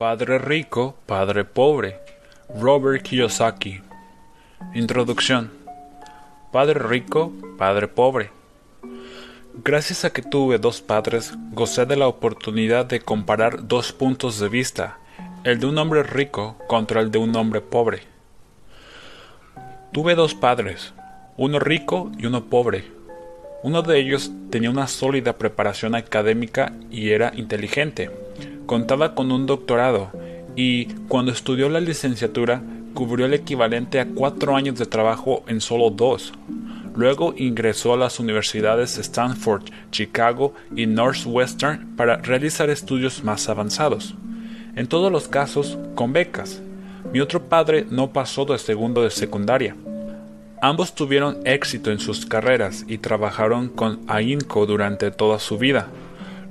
Padre rico, padre pobre. Robert Kiyosaki. Introducción. Padre rico, padre pobre. Gracias a que tuve dos padres, gocé de la oportunidad de comparar dos puntos de vista, el de un hombre rico contra el de un hombre pobre. Tuve dos padres, uno rico y uno pobre. Uno de ellos tenía una sólida preparación académica y era inteligente. Contaba con un doctorado y, cuando estudió la licenciatura, cubrió el equivalente a 4 años de trabajo en solo 2. Luego ingresó a las universidades Stanford, Chicago y Northwestern para realizar estudios más avanzados. En todos los casos, con becas. Mi otro padre no pasó de segundo de secundaria. Ambos tuvieron éxito en sus carreras y trabajaron con ahínco durante toda su vida.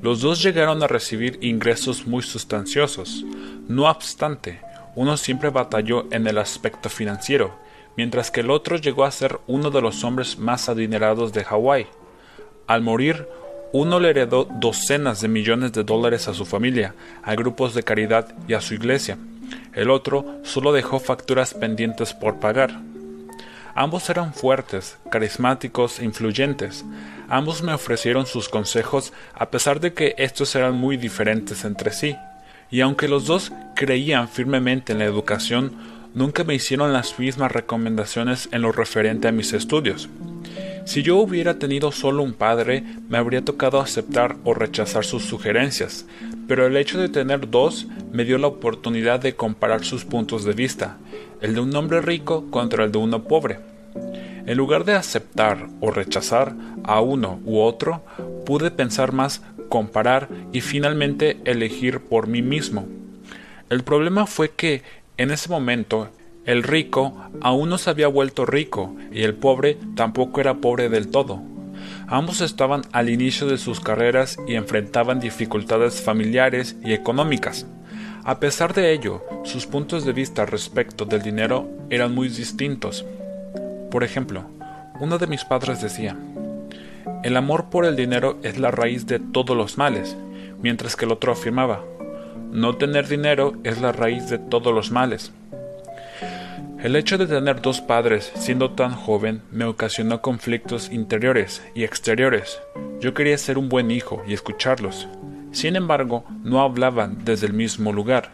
Los dos llegaron a recibir ingresos muy sustanciosos. No obstante, uno siempre batalló en el aspecto financiero, mientras que el otro llegó a ser uno de los hombres más adinerados de Hawái. Al morir, uno le heredó docenas de millones de dólares a su familia, a grupos de caridad y a su iglesia. El otro solo dejó facturas pendientes por pagar. Ambos eran fuertes, carismáticos e influyentes. Ambos me ofrecieron sus consejos a pesar de que estos eran muy diferentes entre sí. Y aunque los dos creían firmemente en la educación, nunca me hicieron las mismas recomendaciones en lo referente a mis estudios. Si yo hubiera tenido solo un padre, me habría tocado aceptar o rechazar sus sugerencias, pero el hecho de tener dos me dio la oportunidad de comparar sus puntos de vista, el de un hombre rico contra el de uno pobre. En lugar de aceptar o rechazar a uno u otro, pude pensar más, comparar y finalmente elegir por mí mismo. El problema fue que, en ese momento, el rico aún no se había vuelto rico y el pobre tampoco era pobre del todo. Ambos estaban al inicio de sus carreras y enfrentaban dificultades familiares y económicas. A pesar de ello, sus puntos de vista respecto del dinero eran muy distintos. Por ejemplo, uno de mis padres decía: "El amor por el dinero es la raíz de todos los males", mientras que el otro afirmaba: "No tener dinero es la raíz de todos los males". El hecho de tener dos padres siendo tan joven me ocasionó conflictos interiores y exteriores. Yo quería ser un buen hijo y escucharlos. Sin embargo, no hablaban desde el mismo lugar.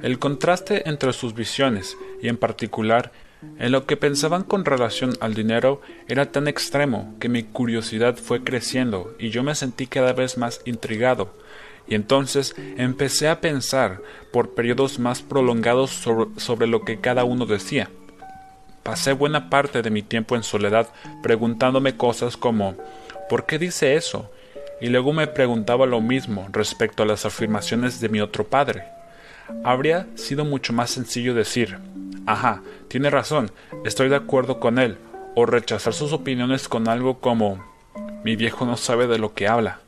El contraste entre sus visiones, y en particular en lo que pensaban con relación al dinero, era tan extremo que mi curiosidad fue creciendo y yo me sentí cada vez más intrigado. Y entonces empecé a pensar por periodos más prolongados sobre lo que cada uno decía. Pasé buena parte de mi tiempo en soledad preguntándome cosas como ¿por qué dice eso? Y luego me preguntaba lo mismo respecto a las afirmaciones de mi otro padre. Habría sido mucho más sencillo decir: "Ajá, tiene razón, estoy de acuerdo con él", o rechazar sus opiniones con algo como "mi viejo no sabe de lo que habla".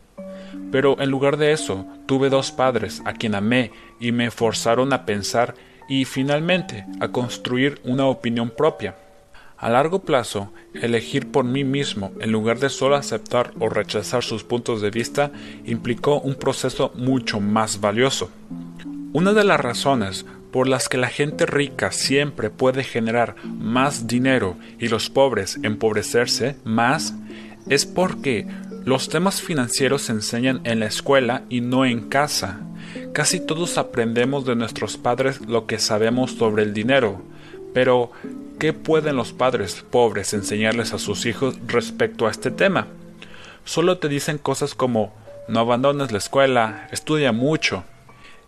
Pero en lugar de eso, tuve dos padres a quien amé y me forzaron a pensar y finalmente a construir una opinión propia. A largo plazo, elegir por mí mismo en lugar de solo aceptar o rechazar sus puntos de vista implicó un proceso mucho más valioso. Una de las razones por las que la gente rica siempre puede generar más dinero y los pobres empobrecerse más es porque los temas financieros se enseñan en la escuela y no en casa. Casi todos aprendemos de nuestros padres lo que sabemos sobre el dinero, pero ¿qué pueden los padres pobres enseñarles a sus hijos respecto a este tema? Solo te dicen cosas como "no abandones la escuela, estudia mucho".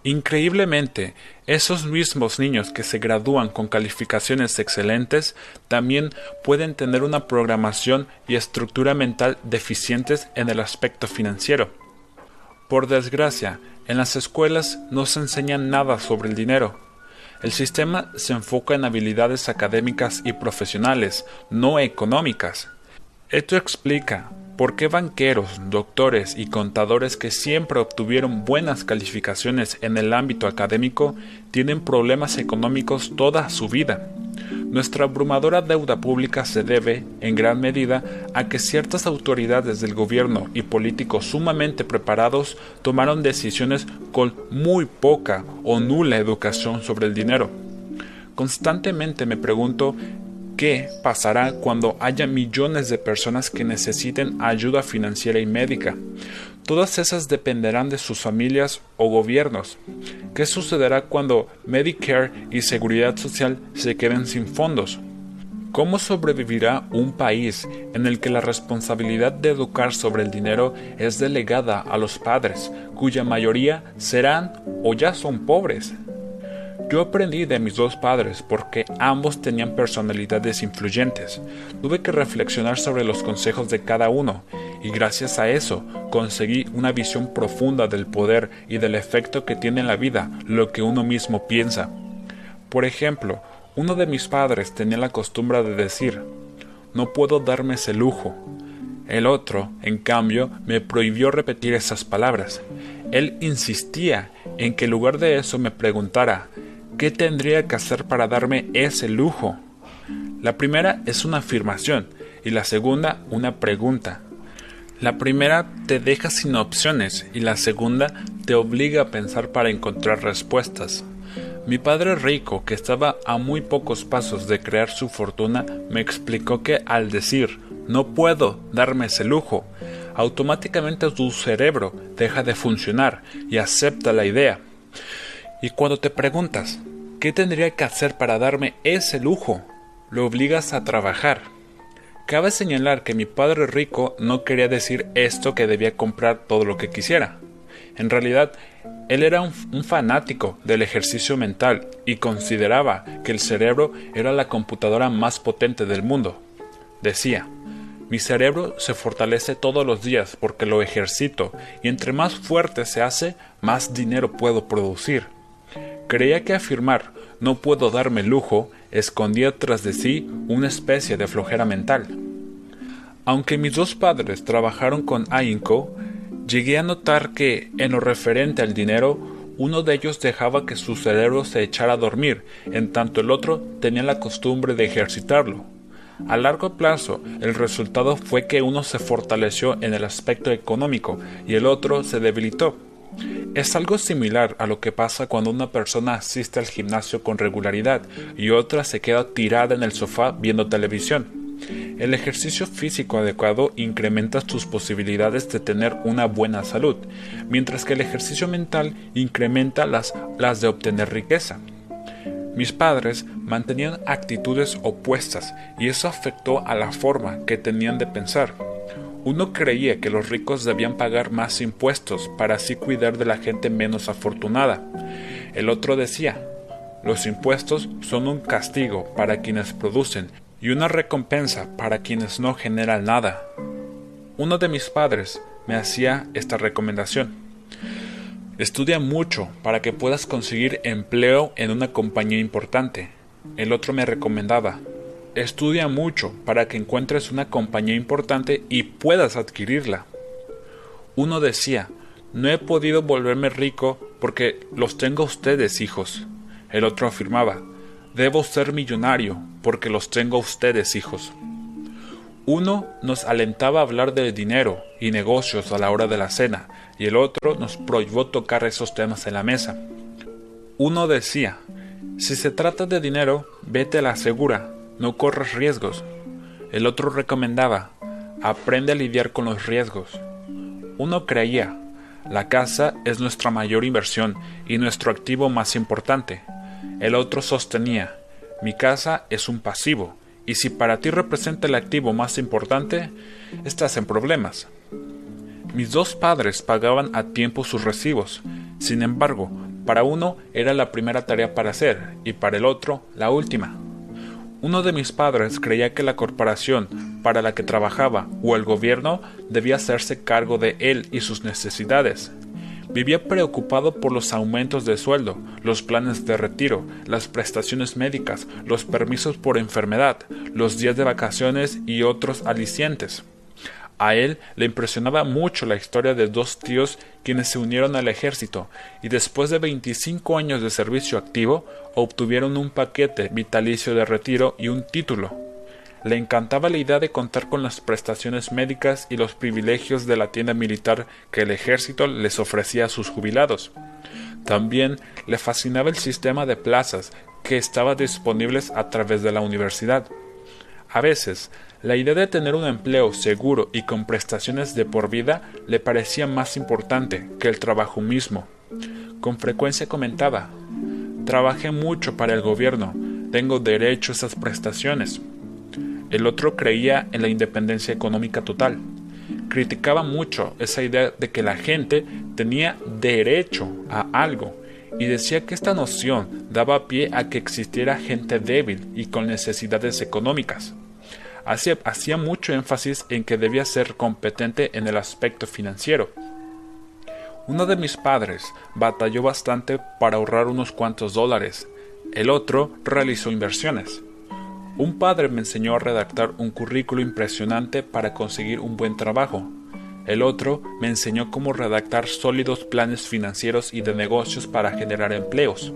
Increíblemente, esos mismos niños que se gradúan con calificaciones excelentes también pueden tener una programación y estructura mental deficientes en el aspecto financiero. Por desgracia, en las escuelas no se enseña nada sobre el dinero. El sistema se enfoca en habilidades académicas y profesionales, no económicas. Esto explica por qué banqueros, doctores y contadores que siempre obtuvieron buenas calificaciones en el ámbito académico tienen problemas económicos toda su vida. Nuestra abrumadora deuda pública se debe, en gran medida, a que ciertas autoridades del gobierno y políticos sumamente preparados tomaron decisiones con muy poca o nula educación sobre el dinero. Constantemente me pregunto qué pasará cuando haya millones de personas que necesiten ayuda financiera y médica. Todas esas dependerán de sus familias o gobiernos. ¿Qué sucederá cuando Medicare y Seguridad Social se queden sin fondos? ¿Cómo sobrevivirá un país en el que la responsabilidad de educar sobre el dinero es delegada a los padres, cuya mayoría serán o ya son pobres? Yo aprendí de mis dos padres porque ambos tenían personalidades influyentes. Tuve que reflexionar sobre los consejos de cada uno, y gracias a eso conseguí una visión profunda del poder y del efecto que tiene en la vida lo que uno mismo piensa. Por ejemplo, uno de mis padres tenía la costumbre de decir: "No puedo darme ese lujo". El otro, en cambio, me prohibió repetir esas palabras. Él insistía en que en lugar de eso me preguntara ¿qué tendría que hacer para darme ese lujo? La primera es una afirmación y la segunda una pregunta. La primera te deja sin opciones y la segunda te obliga a pensar para encontrar respuestas. Mi padre rico, que estaba a muy pocos pasos de crear su fortuna, me explicó que al decir «no puedo darme ese lujo», automáticamente tu cerebro deja de funcionar y acepta la idea. Y cuando te preguntas, ¿qué tendría que hacer para darme ese lujo?, lo obligas a trabajar. Cabe señalar que mi padre rico no quería decir esto que debía comprar todo lo que quisiera. En realidad, él era un fanático del ejercicio mental y consideraba que el cerebro era la computadora más potente del mundo. Decía: «Mi cerebro se fortalece todos los días porque lo ejercito y entre más fuerte se hace, más dinero puedo producir». Creía que afirmar «no puedo darme lujo» escondía tras de sí una especie de flojera mental. Aunque mis dos padres trabajaron con ahínco, llegué a notar que, en lo referente al dinero, uno de ellos dejaba que su cerebro se echara a dormir, en tanto el otro tenía la costumbre de ejercitarlo. A largo plazo, el resultado fue que uno se fortaleció en el aspecto económico y el otro se debilitó. Es algo similar a lo que pasa cuando una persona asiste al gimnasio con regularidad y otra se queda tirada en el sofá viendo televisión. El ejercicio físico adecuado incrementa tus posibilidades de tener una buena salud, mientras que el ejercicio mental incrementa las de obtener riqueza. Mis padres mantenían actitudes opuestas y eso afectó a la forma que tenían de pensar. Uno creía que los ricos debían pagar más impuestos para así cuidar de la gente menos afortunada. El otro decía: los impuestos son un castigo para quienes producen y una recompensa para quienes no generan nada. Uno de mis padres me hacía esta recomendación: estudia mucho para que puedas conseguir empleo en una compañía importante. El otro me recomendaba: estudia mucho para que encuentres una compañía importante y puedas adquirirla. Uno decía: no he podido volverme rico porque los tengo a ustedes, hijos. El otro afirmaba: debo ser millonario porque los tengo a ustedes, hijos. Uno nos alentaba a hablar de dinero y negocios a la hora de la cena, y el otro nos prohibió tocar esos temas en la mesa. Uno decía: si se trata de dinero, vete a la segura, no corras riesgos. El otro recomendaba: aprende a lidiar con los riesgos. Uno creía: la casa es nuestra mayor inversión y nuestro activo más importante. El otro sostenía: mi casa es un pasivo, y si para ti representa el activo más importante, estás en problemas. Mis dos padres pagaban a tiempo sus recibos. Sin embargo, para uno era la primera tarea para hacer y para el otro la última. Uno de mis padres creía que la corporación para la que trabajaba o el gobierno debía hacerse cargo de él y sus necesidades. Vivía preocupado por los aumentos de sueldo, los planes de retiro, las prestaciones médicas, los permisos por enfermedad, los días de vacaciones y otros alicientes. A él le impresionaba mucho la historia de dos tíos quienes se unieron al ejército y después de 25 años de servicio activo obtuvieron un paquete vitalicio de retiro y un título. Le encantaba la idea de contar con las prestaciones médicas y los privilegios de la tienda militar que el ejército les ofrecía a sus jubilados. También le fascinaba el sistema de plazas que estaba disponibles a través de la universidad. A veces, la idea de tener un empleo seguro y con prestaciones de por vida le parecía más importante que el trabajo mismo. Con frecuencia comentaba: «Trabajé mucho para el gobierno, tengo derecho a esas prestaciones». El otro creía en la independencia económica total. Criticaba mucho esa idea de que la gente tenía derecho a algo y decía que esta noción daba pie a que existiera gente débil y con necesidades económicas. Hacía mucho énfasis en que debía ser competente en el aspecto financiero. Uno de mis padres batalló bastante para ahorrar unos cuantos dólares. El otro realizó inversiones. Un padre me enseñó a redactar un currículo impresionante para conseguir un buen trabajo. El otro me enseñó cómo redactar sólidos planes financieros y de negocios para generar empleos.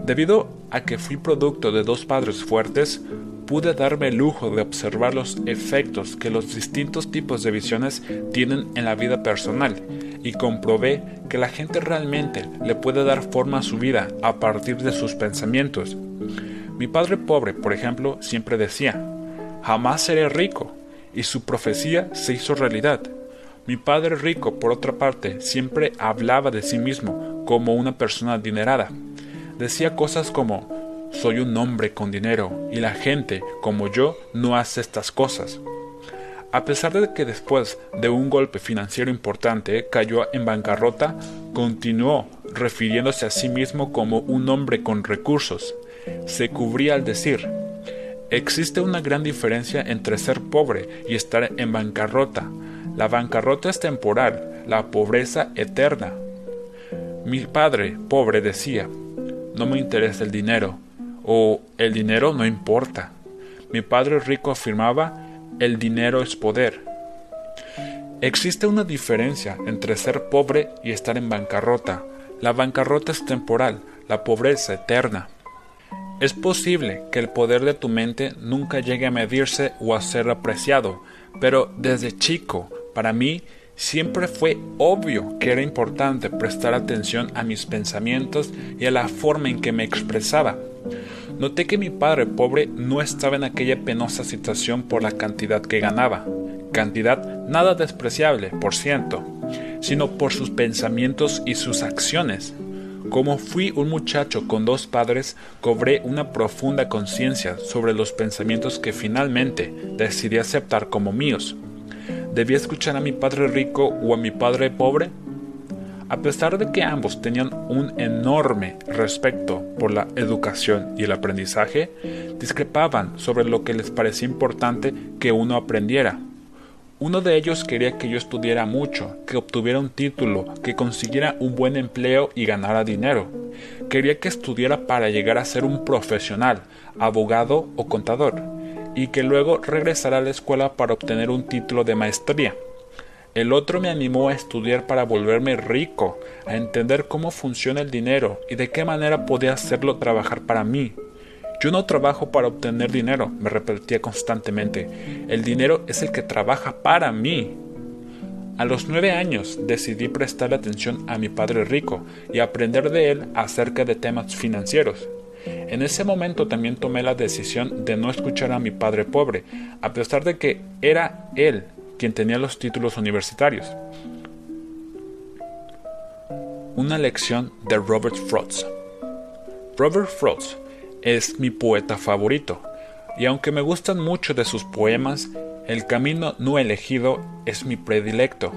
Debido a que fui producto de dos padres fuertes, pude darme el lujo de observar los efectos que los distintos tipos de visiones tienen en la vida personal y comprobé que la gente realmente le puede dar forma a su vida a partir de sus pensamientos. Mi padre pobre, por ejemplo, siempre decía: «Jamás seré rico», y su profecía se hizo realidad. Mi padre rico, por otra parte, siempre hablaba de sí mismo como una persona adinerada. Decía cosas como: «Soy un hombre con dinero y la gente, como yo, no hace estas cosas». A pesar de que después de un golpe financiero importante cayó en bancarrota, continuó refiriéndose a sí mismo como un hombre con recursos. Se cubría al decir: «Existe una gran diferencia entre ser pobre y estar en bancarrota. La bancarrota es temporal, la pobreza eterna». Mi padre pobre decía: «No me interesa el dinero», o «el dinero no importa». Mi padre rico afirmaba: «El dinero es poder». Existe una diferencia entre ser pobre y estar en bancarrota. La bancarrota es temporal, la pobreza eterna. Es posible que el poder de tu mente nunca llegue a medirse o a ser apreciado, pero desde chico, para mí, siempre fue obvio que era importante prestar atención a mis pensamientos y a la forma en que me expresaba. Noté que mi padre pobre no estaba en aquella penosa situación por la cantidad que ganaba, cantidad nada despreciable, por cierto, sino por sus pensamientos y sus acciones. Como fui un muchacho con dos padres, cobré una profunda conciencia sobre los pensamientos que finalmente decidí aceptar como míos. ¿Debía escuchar a mi padre rico o a mi padre pobre? A pesar de que ambos tenían un enorme respeto por la educación y el aprendizaje, discrepaban sobre lo que les parecía importante que uno aprendiera. Uno de ellos quería que yo estudiara mucho, que obtuviera un título, que consiguiera un buen empleo y ganara dinero. Quería que estudiara para llegar a ser un profesional, abogado o contador, y que luego regresara a la escuela para obtener un título de maestría. El otro me animó a estudiar para volverme rico, a entender cómo funciona el dinero y de qué manera podía hacerlo trabajar para mí. «Yo no trabajo para obtener dinero», me repetía constantemente. «El dinero es el que trabaja para mí». A los 9 años decidí prestar atención a mi padre rico y aprender de él acerca de temas financieros. En ese momento también tomé la decisión de no escuchar a mi padre pobre, a pesar de que era él quien tenía los títulos universitarios. Una lección de Robert Frost. Robert Frost es mi poeta favorito, y aunque me gustan mucho de sus poemas, El camino no elegido es mi predilecto.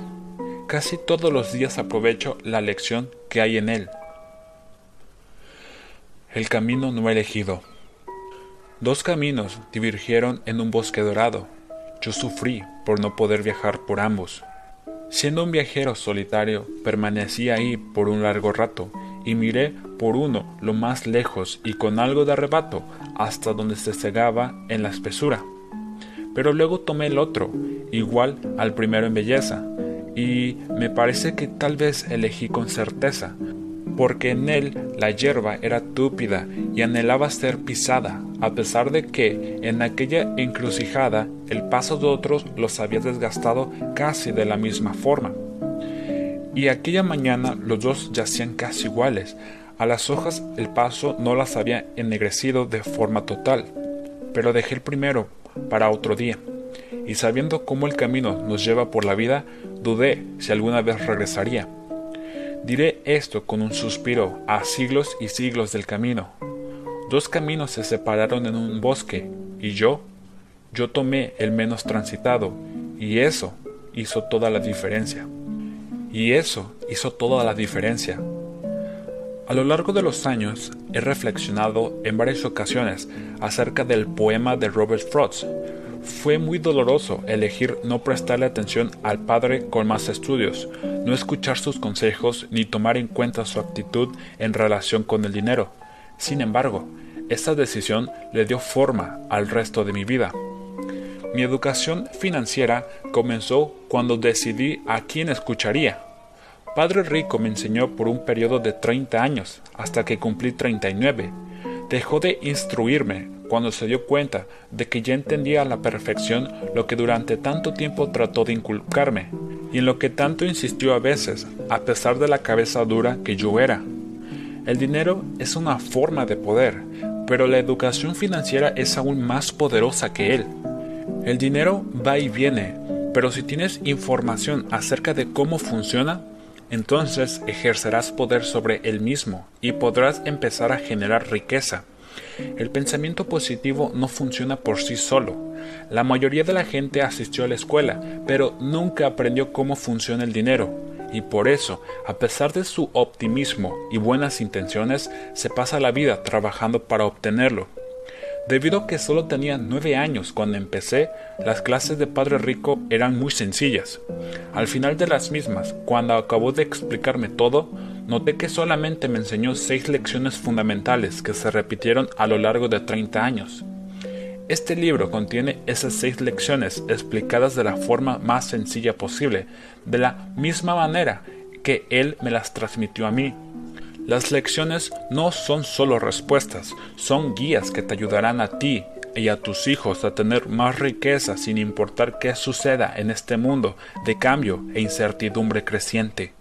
Casi todos los días aprovecho la lección que hay en él. El camino no elegido. Dos caminos divergieron en un bosque dorado. Yo sufrí por no poder viajar por ambos. Siendo un viajero solitario, permanecí ahí por un largo rato y miré por uno lo más lejos y con algo de arrebato hasta donde se cegaba en la espesura. pero luego tomé el otro, igual al primero en belleza, y me parece que tal vez elegí con certeza, porque en él la hierba era túpida y anhelaba ser pisada, a pesar de que en aquella encrucijada el paso de otros los había desgastado casi de la misma forma. Y aquella mañana los dos yacían casi iguales. A las hojas el paso no las había ennegrecido de forma total, pero dejé el primero para otro día, y sabiendo cómo el camino nos lleva por la vida, dudé si alguna vez regresaría. Diré esto con un suspiro a siglos y siglos del camino. Dos caminos se separaron en un bosque, y yo tomé el menos transitado, y eso hizo toda la diferencia. A lo largo de los años he reflexionado en varias ocasiones acerca del poema de Robert Frost. Fue muy doloroso elegir no prestarle atención al padre con más estudios, no escuchar sus consejos ni tomar en cuenta su actitud en relación con el dinero. Sin embargo, esta decisión le dio forma al resto de mi vida. Mi educación financiera comenzó cuando decidí a quién escucharía. Padre Rico me enseñó por un periodo de 30 años, hasta que cumplí 39. Dejó de instruirme cuando se dio cuenta de que ya entendía a la perfección lo que durante tanto tiempo trató de inculcarme, y en lo que tanto insistió a veces, a pesar de la cabeza dura que yo era. El dinero es una forma de poder, pero la educación financiera es aún más poderosa que él. El dinero va y viene, pero si tienes información acerca de cómo funciona, entonces ejercerás poder sobre él mismo y podrás empezar a generar riqueza. El pensamiento positivo no funciona por sí solo. La mayoría de la gente asistió a la escuela, pero nunca aprendió cómo funciona el dinero, y por eso, a pesar de su optimismo y buenas intenciones, se pasa la vida trabajando para obtenerlo. Debido a que solo tenía 9 años cuando empecé, las clases de Padre Rico eran muy sencillas. Al final de las mismas, cuando acabó de explicarme todo, noté que solamente me enseñó 6 lecciones fundamentales que se repitieron a lo largo de 30 años. Este libro contiene esas 6 lecciones explicadas de la forma más sencilla posible, de la misma manera que él me las transmitió a mí. Las lecciones no son solo respuestas, son guías que te ayudarán a ti y a tus hijos a tener más riqueza sin importar qué suceda en este mundo de cambio e incertidumbre creciente.